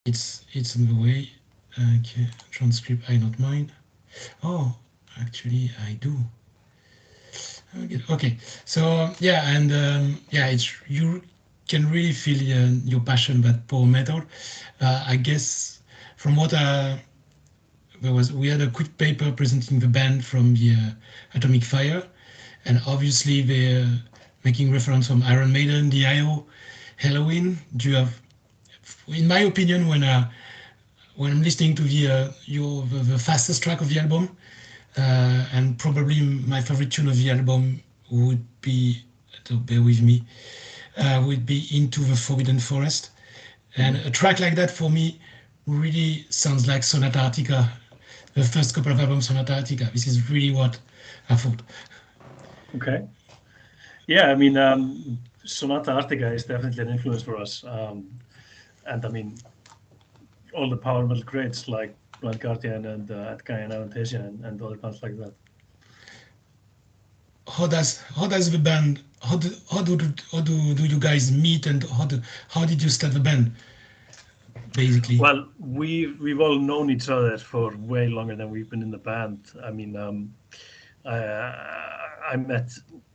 It's on the way. Okay, transcript. I don't mind. Oh, actually, I do. Okay. So yeah, and yeah, it's you can really feel your passion about power metal. I guess from what we had a quick paper presenting the band from the Atomic Fire, and obviously they're making reference from Iron Maiden, Dio, Halloween. Do you have, in my opinion, when I'm listening to the fastest track of the album, and probably my favorite tune of the album would be, so bear with me, would be Into the Forbidden Forest. And a track like that for me really sounds like Sonata Arctica, the first couple of albums Sonata Arctica. This is really what I thought. Okay. Yeah, I mean, Sonata Arctica is definitely an influence for us. And I mean, all the power metal greats like Blind Guardian and Edguy and Avantasia and other bands like that. How does the band how do you guys meet, and how did you start the band basically? Well, we've all known each other for way longer than we've been in the band. I mean, I, I met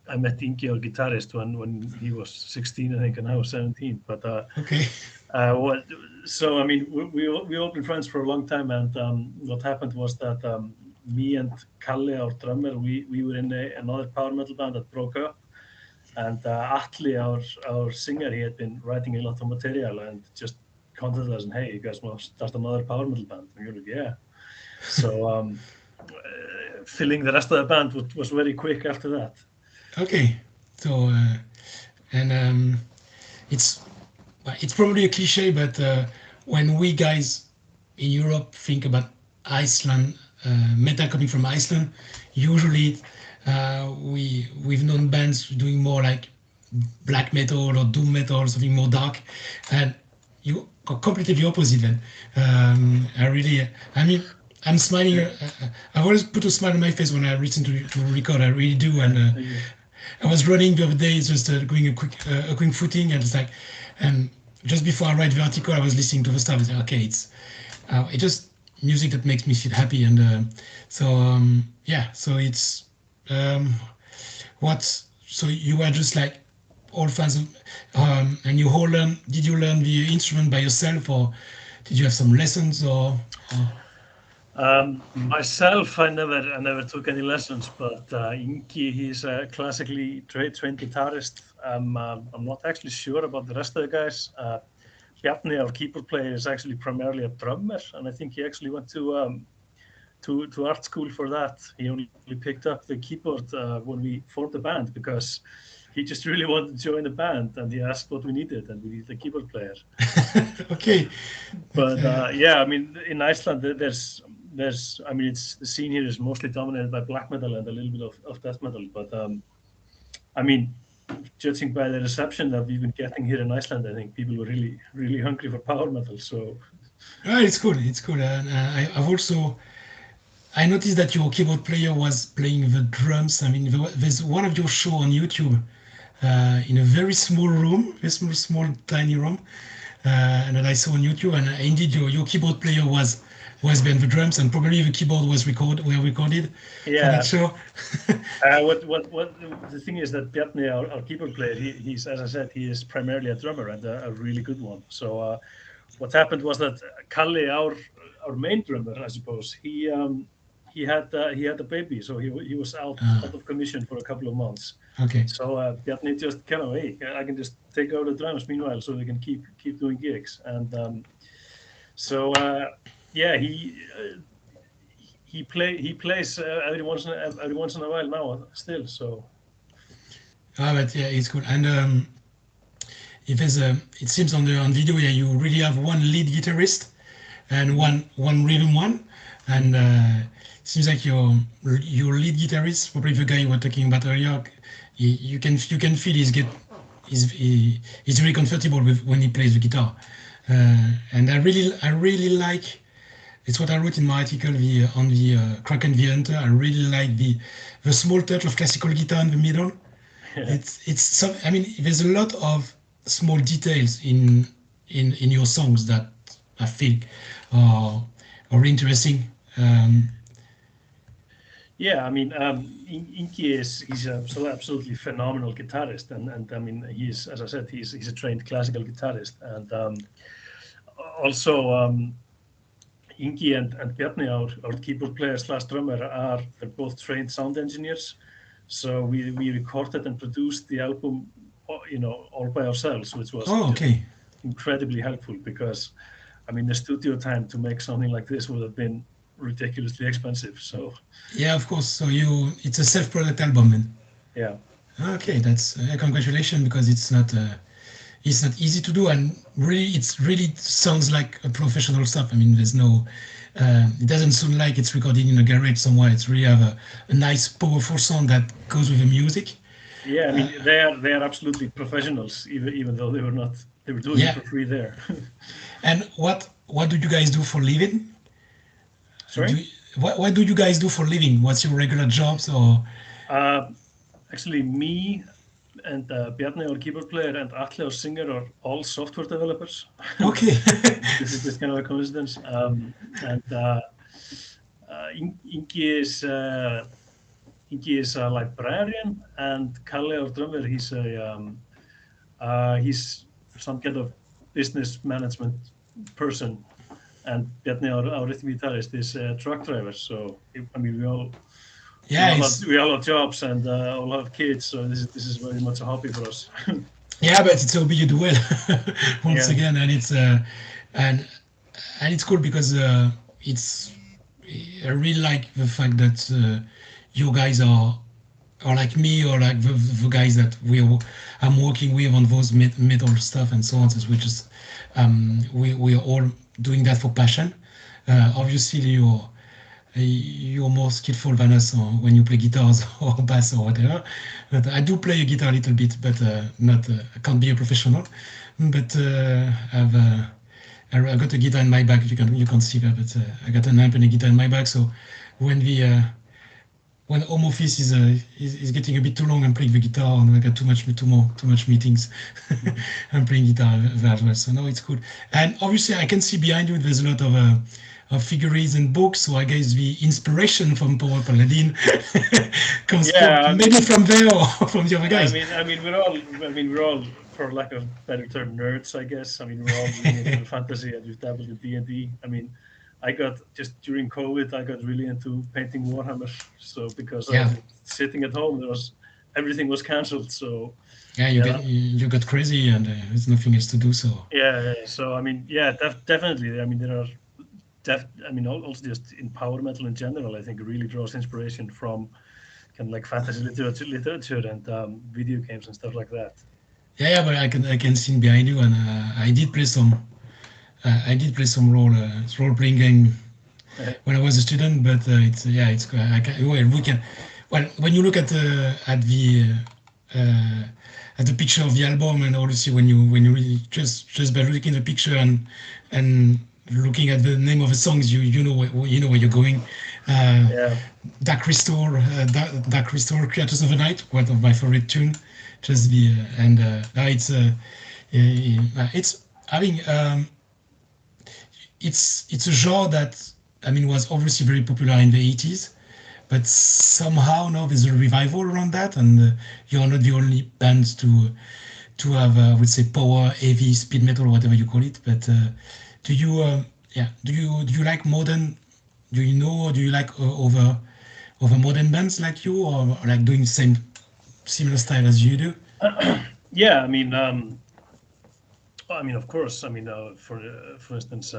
I met Ingi, our guitarist, when he was 16, I think, and I was 17. But Okay. what? So I mean, we all been friends for a long time, and what happened was that me and Kalle, our drummer, we were in another power metal band that broke up, and Atli, our singer, he had been writing a lot of material and just contacted us and, hey, you guys want to start another power metal band? And we were like, yeah. So filling the rest of the band was very quick after that. Okay. So and it's it's probably a cliche, but when we guys in Europe think about Iceland, metal coming from Iceland, usually we've known bands doing more like black metal or doom metal, something more dark, and you are completely the opposite. Then I really, I mean, I'm smiling. I always put a smile on my face when I listen to record. I really do, and Thank you. I was running the other day, just going a quick footing, and it's like, and just before I write vertical, I was listening to the stuff. I was like, okay, it's just music that makes me feel happy, and yeah, so it's what. So you were just like all fans of, and you all learn. Did you learn the instrument by yourself, or did you have some lessons, or Myself, I never took any lessons, but Ingi, he's a classically trained guitarist. I'm not actually sure about the rest of the guys. Bjarni, our keyboard player, is actually primarily a drummer, and I think he actually went to art school for that. He only picked up the keyboard when we formed the band because he just really wanted to join the band, and he asked what we needed, and we needed a keyboard player. okay, But yeah, I mean, in Iceland, I mean, it's the scene here is mostly dominated by black metal and a little bit of death metal. But I mean, judging by the reception that we've been getting here in Iceland, I think people were really, really hungry for power metal. So it's cool. It's cool, and I've also I noticed that your keyboard player was playing the drums. I mean, there's one of your show on YouTube in a very small room, very small, tiny room, and that I saw on YouTube. And indeed, your keyboard player was behind the drums, and probably the keyboard were recorded for that yeah, show. what the thing is that Bjarni, our keyboard player, he's, as I said, he is primarily a drummer and a really good one. So what happened was that Kalle, our main drummer, I suppose, he had a baby, so he was out of commission for a couple of months. Okay. So Bjarni just kind of, hey, I can just take over the drums meanwhile, so we can keep doing gigs. And so yeah, he plays every once in a while now still. So But yeah, it's cool. And if there's it seems on video, yeah, you really have one lead guitarist and one rhythm one, and seems like your lead guitarist, probably the guy you were talking about earlier, you can feel he's really comfortable with when he plays the guitar, and I really like. It's what I wrote in my article on the Kraken the Hunter. I really like the small touch of classical guitar in the middle. It's some. I mean, there's a lot of small details in your songs that I think, or interesting. Yeah, I mean, Ingi he's a absolutely phenomenal guitarist, and I mean, he's, as I said, he's a trained classical guitarist, and also Ingi and Bjarni, our keyboard player slash drummer, they're both trained sound engineers. So we recorded and produced the album, all by ourselves, which was Oh, just okay. incredibly helpful because, I mean, the studio time to make something like this would have been ridiculously expensive. So Yeah, of course. So it's a self-product album, then. yeah, Okay, that's congratulations, because it's not easy to do, and really it's really sounds like a professional stuff. I mean, there's no it doesn't sound like it's recorded in a garage somewhere. It's really have a nice powerful sound that goes with the music. yeah. I mean, they are absolutely professionals, even though they were doing it Yeah. for free there. And what do you guys do for living? Do Sorry. you, what do you guys do for living? What's your regular jobs? Or Uh, Actually, me and Bjarni, our keyboard player, and Atli, our singer, are all software developers. okay. This is just kind of a coincidence. And Ingi is a librarian, and Kalle, our drummer, he's some kind of business management person, and Bjarni, our rhythm guitarist, is a truck driver. So I mean, Yeah, it's we all have jobs and all have kids, so this is very much a hobby for us. yeah, but it's a hobby you do well. Once Yeah, again, and and it's cool because it's I really like the fact that you guys are like me, or like the guys that I'm working with on those metal stuff and so on. So we just we are all doing that for passion. Obviously, you're more skillful than us when you play guitars or bass or whatever. But I do play a guitar a little bit, but not. I can't be a professional. But I got a guitar in my bag. You can see that. But I got an amp and a guitar in my bag. So when the when home office is getting a bit too long, I'm playing the guitar, and I got too much meetings. I'm playing guitar there as well. So no, it's good. And obviously, I can see behind you there's a lot of figurines and books. So I guess the inspiration from Power Paladin comes yeah. maybe from there or from the other guys. We're all, for lack of better term, nerds, I guess. I mean, we're all really into fantasy, and we've dabbled in D&D. I mean, I got just during COVID, I got really into painting Warhammer. So because I Yeah, was sitting at home, everything was cancelled. So yeah, yeah, you got crazy, and there's nothing else to do. So yeah. So I mean, yeah, definitely. I mean, there are I mean, also just in power metal in general, I think it really draws inspiration from kind of like fantasy literature and video games and stuff like that. yeah, but I can see behind you, and I did play some role playing game when I was a student, but it's yeah, it's I can, well we can well when you look uh, at the picture of the album, and obviously when you really just by looking at the picture and looking at the name of the songs, you know you know where you're going. Uh, Yeah, Dark Restore, Creatures of the Night, one of my favorite tune. Just the and it's I mean it's a genre that I mean was obviously very popular in the 80s, but somehow now there's a revival around that, and you're not the only bands to have I would say power, heavy, speed metal, whatever you call it. But do you do you like modern? Do you know? Or do you like over modern bands like you, or like doing same similar style as you do? yeah. I mean, of course. I mean, for instance,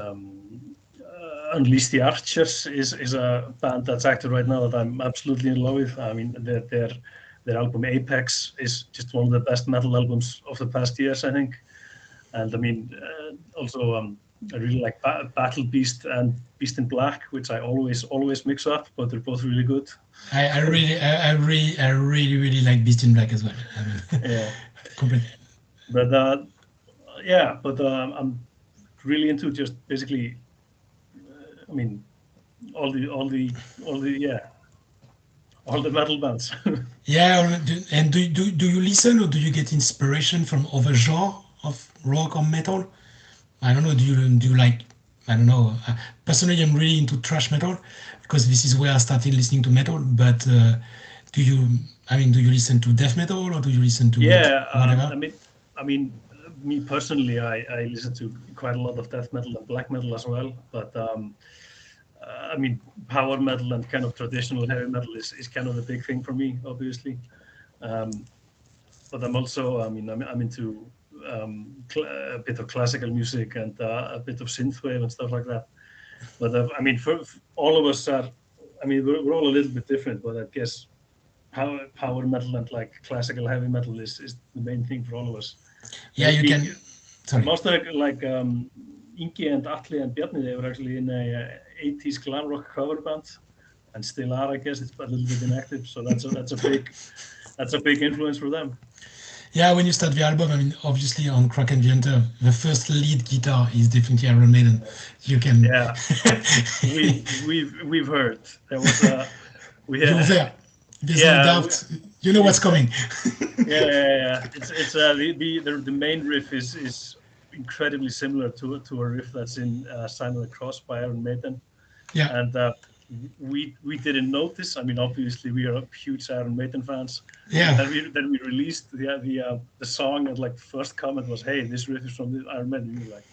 Unleash the Archers is a band that's active right now that I'm absolutely in love with. I mean, their album Apex is just one of the best metal albums of the past years, I think. And I mean, also I really like Battle Beast and Beast in Black, which I always mix up, but they're both really good. I really like Beast in Black as well. I mean, Yeah, completely. but yeah, but I'm really into just basically, I mean, all the yeah, all the metal bands. Yeah, and do you listen, or do you get inspiration from other genre of rock or metal? I don't know. Do you like I don't know. Personally, I'm really into thrash metal because this is where I started listening to metal. But do you, I mean, do you listen to death metal or do you listen to Yeah, whatever? I mean, me personally, I listen to quite a lot of death metal and black metal as well. But I mean, power metal and kind of traditional heavy metal is kind of the big thing for me, obviously. Um, but I'm also, I mean, I'm into a bit of classical music and a bit of synthwave and stuff like that. But I mean, for all of us are, I mean, we're all a little bit different, but I guess power metal and like classical heavy metal is the main thing for all of us. Yeah, you We, can. Sorry. most of like Ingi and Atli and Bjarni, they were actually in a 80s glam rock cover band and still are, I guess. It's a little bit inactive, so that's a big influence for them. Yeah, when you start the album, I mean, obviously on Crack and the Hunter, the first lead guitar is definitely Iron Maiden. You can. Yeah, we've heard there was a we You're there. There's no yeah doubt. You know what's it's coming. yeah. It's the main riff is incredibly similar to a riff that's in Sign of the Cross by Iron Maiden, Yeah, and we didn't notice. I mean, obviously we are huge Iron Maiden fans, but yeah. then we released the song, and like the first comment was, "Hey, this riff is from the Iron Maiden." We were like,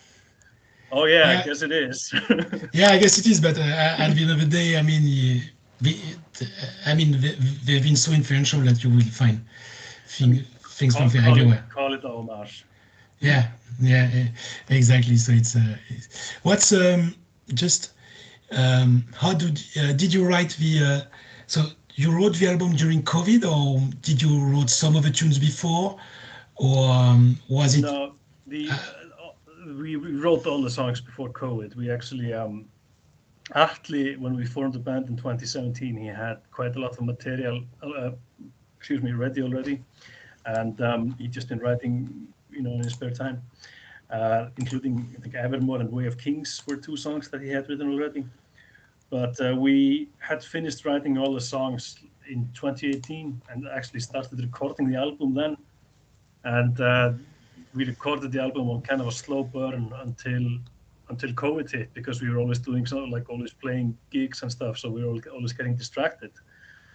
"Oh yeah, I Yeah, guess it is." yeah, I guess it is, but at the end of the day, I mean, the, I mean, they've been so influential that you will find I mean, things from there everywhere. call it a homage. Yeah, yeah, exactly. So what's just how did you write the so you wrote the album during COVID, or did you wrote some of the tunes before, or was it? No, the we wrote all the songs before COVID. We actually Atli, when we formed the band in 2017, he had quite a lot of material, ready already, and he just been writing, in his spare time, including I think Evermore and Way of Kings were two songs that he had written already. But we had finished writing all the songs in 2018 and actually started recording the album then. And we recorded the album on kind of a slow burn until COVID hit, because we were always doing something like always playing gigs and stuff, so we were always getting distracted.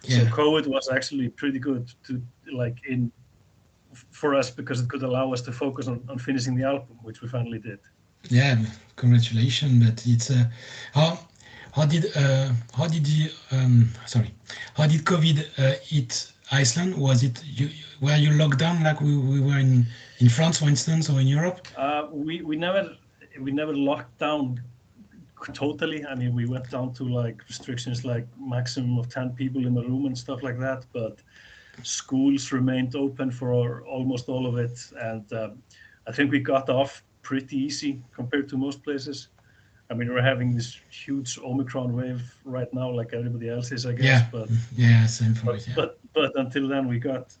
So Yeah, COVID was actually pretty good to like in for us, because it could allow us to focus on finishing the album, which we finally did. yeah. Congratulations, but it's how how did the sorry how did COVID hit Iceland? Was it were you locked down like we were in France, for instance, or in Europe? We never locked down totally. I mean, we went down to like restrictions like maximum of 10 people in the room and stuff like that, but schools remained open for almost all of it, and I think we got off pretty easy compared to most places. I mean, we're having this huge Omicron wave right now, like everybody else is, I guess. Yeah, But yeah, same for but us. Yeah. but but until then, we got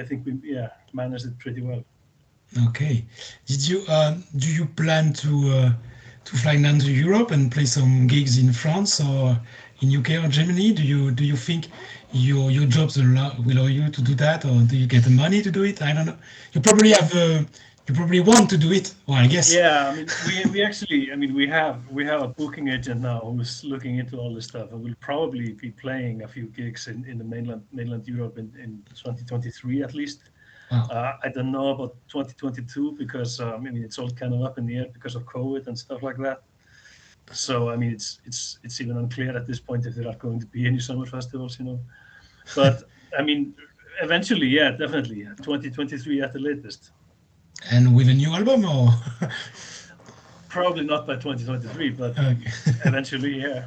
I think we managed it pretty well. Okay. Did you do you plan to fly down to Europe and play some gigs in France or in UK or Germany? Do you think your jobs will allow you to do that, or do you get the money to do it? I don't know. You probably have you probably want to do it. Well, I guess. Yeah, I mean, we actually, I mean, we have a booking agent now who's looking into all this stuff, and we'll probably be playing a few gigs in the mainland Europe in 2023 at least. Wow. I don't know about 2022, because I mean, it's all kind of up in the air because of COVID and stuff like that. So I mean, it's even unclear at this point if there are going to be any summer festivals. But I mean, eventually, yeah, definitely 2023 at the latest. And with a new album, or Probably not by 2023, but okay. eventually, yeah.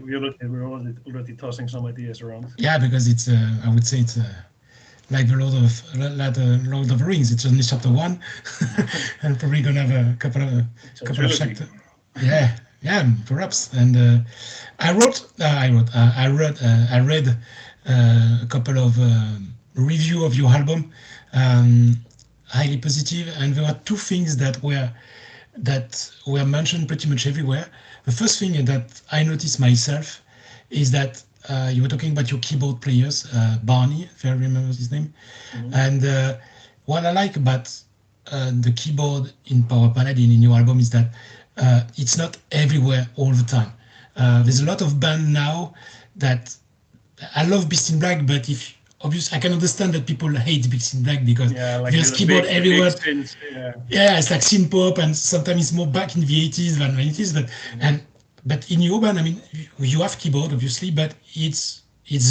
We're already tossing some ideas around. Yeah, because it's I would say it's like Lord of the Rings. It's only chapter one, and probably gonna have a It's a couple of trilogy. chapters. Yeah, yeah, perhaps. And I read a couple of review of your album, um, highly positive, and there were two things that were mentioned pretty much everywhere. The first thing that I noticed myself is that you were talking about your keyboard players, Barney, if I remember his name, Mhm. and what I like about the keyboard in Power Paladin in your album is that it's not everywhere all the time. There's a lot of band now that I love Beast in Black, but if obviously I can understand that people hate Beast in Black because Yeah, like there's keyboard the big everywhere. synths, yeah. Yeah, it's like synth pop, and sometimes it's more back in the 80s than 90s. But in urban, I mean, you have keyboard obviously, but it's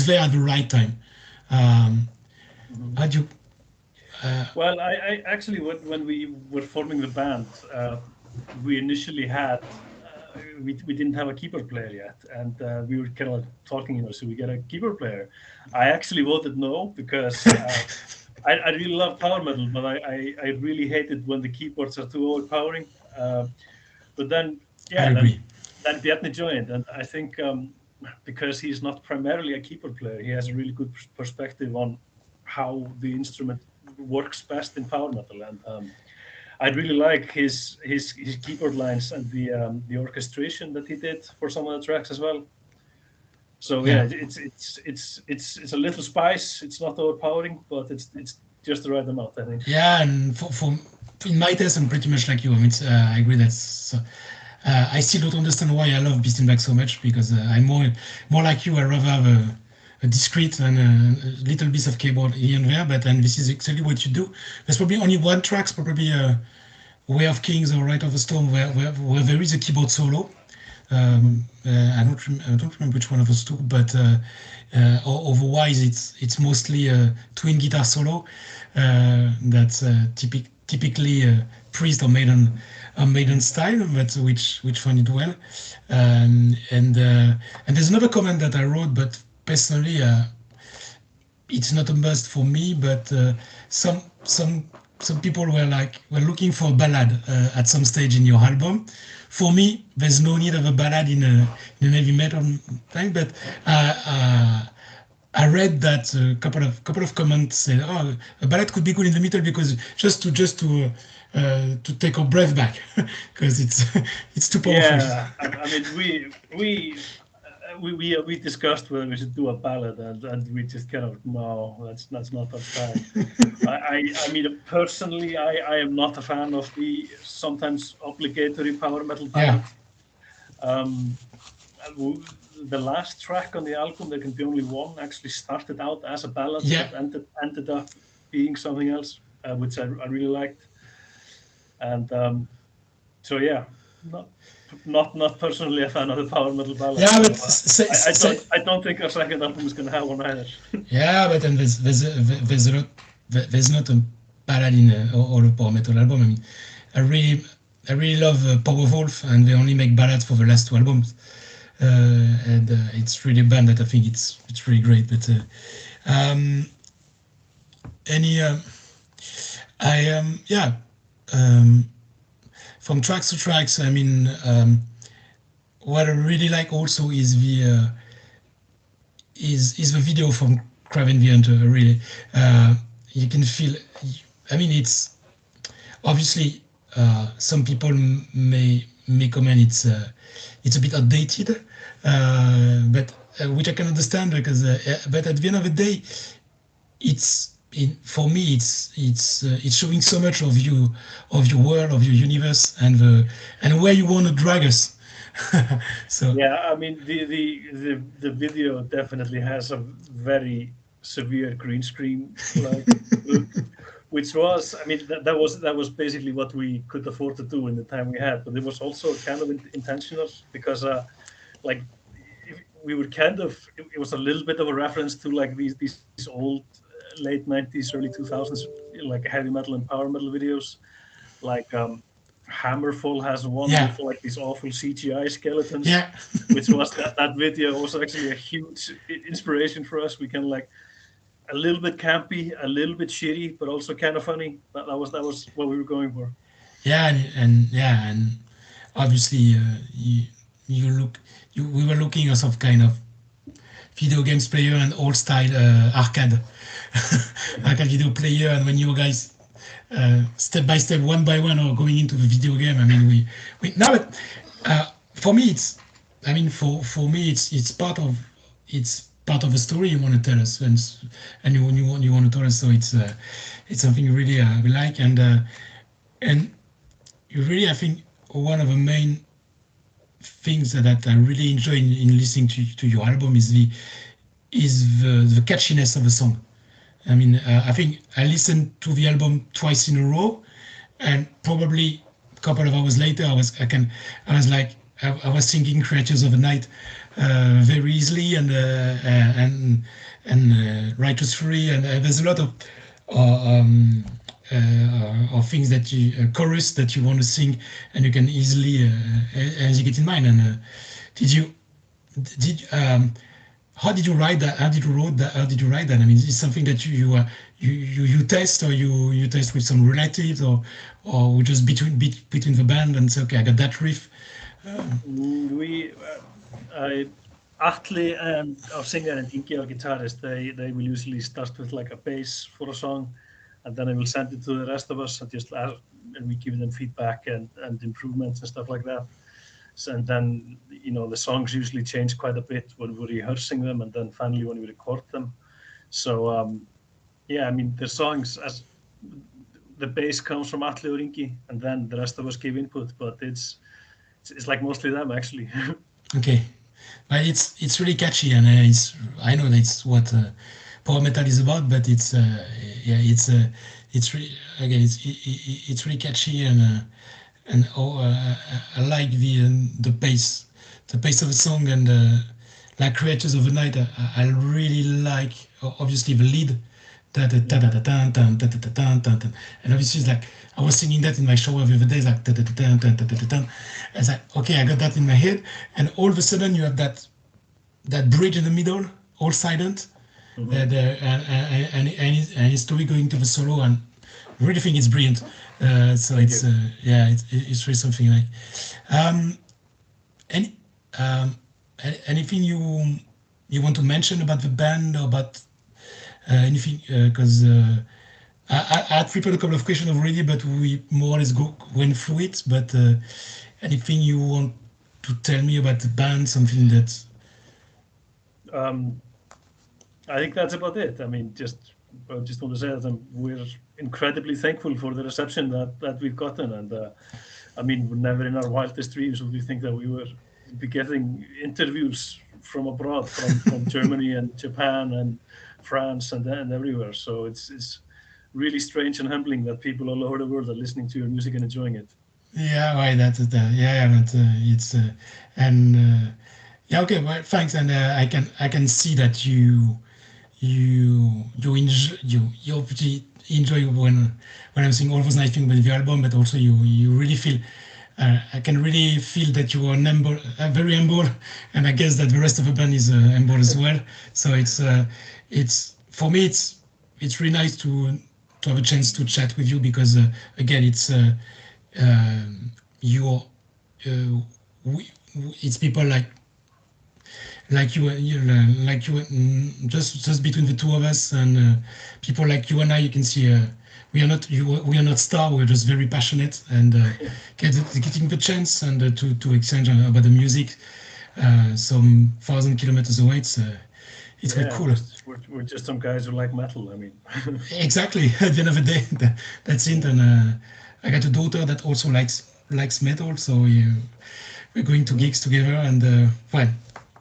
there at the right time. Um, Mhm. how do you? Well, I actually, when we were forming the band, we initially had, we didn't have a keyboard player yet, and we were kind of talking, should we get a keyboard player? I actually voted no because I really love power metal, but I really hate it when the keyboards are too overpowering. Uh, but then, I yeah, agree. then Bjarni joined, and I think because he's not primarily a keyboard player, he has a really good perspective on how the instrument works best in power metal, and I really like his keyboard lines and the orchestration that he did for some of the tracks as well. So Yeah, yeah, it's a little spice. It's not overpowering, but it's just the right amount, I think. yeah, and for in my taste, I'm pretty much like you. I mean, I agree that. I still don't understand why I love Beast in Black so much because I'm more like you. I rather have a discrete and a little bit of keyboard here and there. But and this is exactly what you do. There's probably only one track, probably Way of Kings or Right of the Storm, where there is a keyboard solo. Mhm. I don't remember which one of those two, but otherwise it's mostly a twin guitar solo that's typically Priest or Maiden style, but which find it well. And there's another comment that I wrote, but personally it's not a must for me. But some people were looking for a ballad at some stage in your album. For me, there's no need of a ballad in a heavy metal thing, but I read that a couple of comments said, "Oh, a ballad could be good in the middle because to take our breath back because it's it's too powerful." Yeah, I mean we discussed whether we should do a ballad, and we just kind of no, that's not our style. I mean personally, I am not a fan of the sometimes obligatory power metal Yeah, ballad. Um, w- the last track on the album, There Can Be Only One, actually started out as a ballad, yeah, but ended up being something else, which I really liked. And so yeah, not not personally a fan of the power metal ballad. yeah, but So I don't think our second album is going to have one either. yeah, but then there's a lot there's not a ballad in all of power metal album. I mean, I really I really love Power Wolf, and they only make ballads for the last two albums, and it's really a band that I think it's really great. But um, any I yeah um, from tracks to tracks. I mean, what I really like also is the video from Craven the Hunter. Really, you can feel. I mean, it's obviously some people may comment it's a bit outdated, but which I can understand because but at the end of the day, for me it's showing so much of your world, of your universe, and where you want to drag us. So Yeah, I mean the video definitely has a very severe green screen like look, which was I mean that was basically what we could afford to do in the time we had, but it was also kind of intentional because like we were kind of it was a little bit of a reference to like these old late 90s early 2000s like heavy metal and power metal videos like Hammerfall has one yeah, with like these awful CGI skeletons, yeah. which was that video was actually a huge inspiration for us. We can like a little bit campy, a little bit shitty, but also kind of funny. That was what we were going for. Yeah, and yeah, and obviously you look we were looking at some kind of video games player and old style arcade arcade video player, and when you guys step by step, one by one, are going into the video game. I mean, we now, but for me, it's I mean, for me, it's part of the story you want to tell us, and you want to tell us. So it's something really we like, and you really, I think, one of the main things that I really enjoy in listening to your album is the catchiness of the song. I mean, I think I listened to the album twice in a row, and probably a couple of hours later, I was singing "Creatures of the Night" very easily, and "Righteous Fury," and there's a lot of things that you chorus that you want to sing, and you can easily as you get in mind. And did how did you write that? How did you write that? How did you write that? I mean, is it something that you test, or you test with some relatives, or just between the band and say, okay, I got that riff? Atli and our singer and Ingi, our guitarist, they will usually start with like a bass for a song, and then I will send it to the rest of us and and we give them feedback and improvements and stuff like that. So, and then, the songs usually change quite a bit when we're rehearsing them, and then finally when we record them. So, yeah, I mean, the songs, as the bass comes from Atli or Ingi, and then the rest of us give input, but it's like mostly them, actually. Okay, but it's really catchy, and I know that's what power metal is about, but it's really, again, it's really catchy, and I like the pace of the song, and like "Creatures of the Night," I really like, obviously, the lead, and obviously it's like I was singing that in my shower the other day, like it's like, okay, I got that in my head, and all of a sudden you have that bridge in the middle, all silent, and his story going to the solo, and I really think it's brilliant. So it's it's really something like. Anything you want to mention about the band, or about anything? Because I had prepared a couple of questions already, but we more or less went through it. But anything you want to tell me about the band? Something that. I think that's about it. I mean, I just want to say that we're incredibly thankful for the reception that we've gotten, and I mean, never in our wildest dreams would we think that we would be getting interviews from abroad, from Germany and Japan and France and everywhere. So it's really strange and humbling that people all over the world are listening to your music and enjoying it. Yeah, right. That's yeah, but it's and yeah, okay. Well, thanks, and I can see that you obviously enjoy when I'm saying all those nice things with the album, but also you really feel. I can really feel that you are very humble, and I guess that the rest of the band is humble as well. So it's for me it's really nice to have a chance to chat with you, because again it's it's people like you just between the two of us, and people like you and I. You can see we are not star. We're just very passionate, and getting the chance and to exchange about the music some 1,000 kilometers away. It's quite cool. We're just some guys who like metal. I mean, exactly. At the end of the day, that's it. And I got a daughter that also likes metal, so we're going to gigs together, and fine.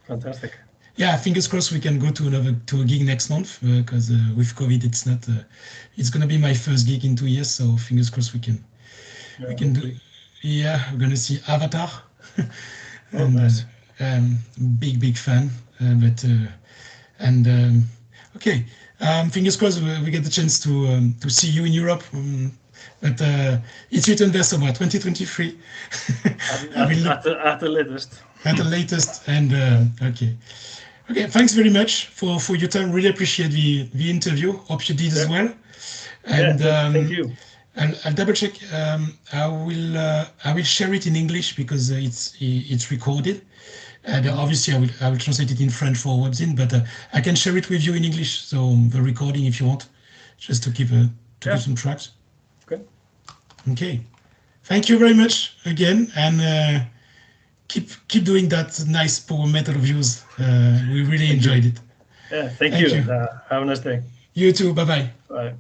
Fantastic. Yeah, fingers crossed we can go to a gig next month, because with COVID it's not. It's gonna be my first gig in 2 years, so fingers crossed we can do. Yeah, we're gonna see Avatar, and nice. Big fan. Okay, fingers crossed we get the chance to see you in Europe. But it's written there somewhere, 2023. At the latest. At the latest, and okay. Thanks very much for your time. Really appreciate the interview. Hope you did as well. And thank you. I'll double check. I will share it in English because it's recorded. And obviously I will translate it in French for Webzine, but I can share it with you in English. So the recording, if you want, just to keep some tracks. Okay. Thank you very much again, and keep doing that nice power metal of yours. We really enjoyed it. Yeah, thank you. Have a nice day. You too. Bye-bye. Bye.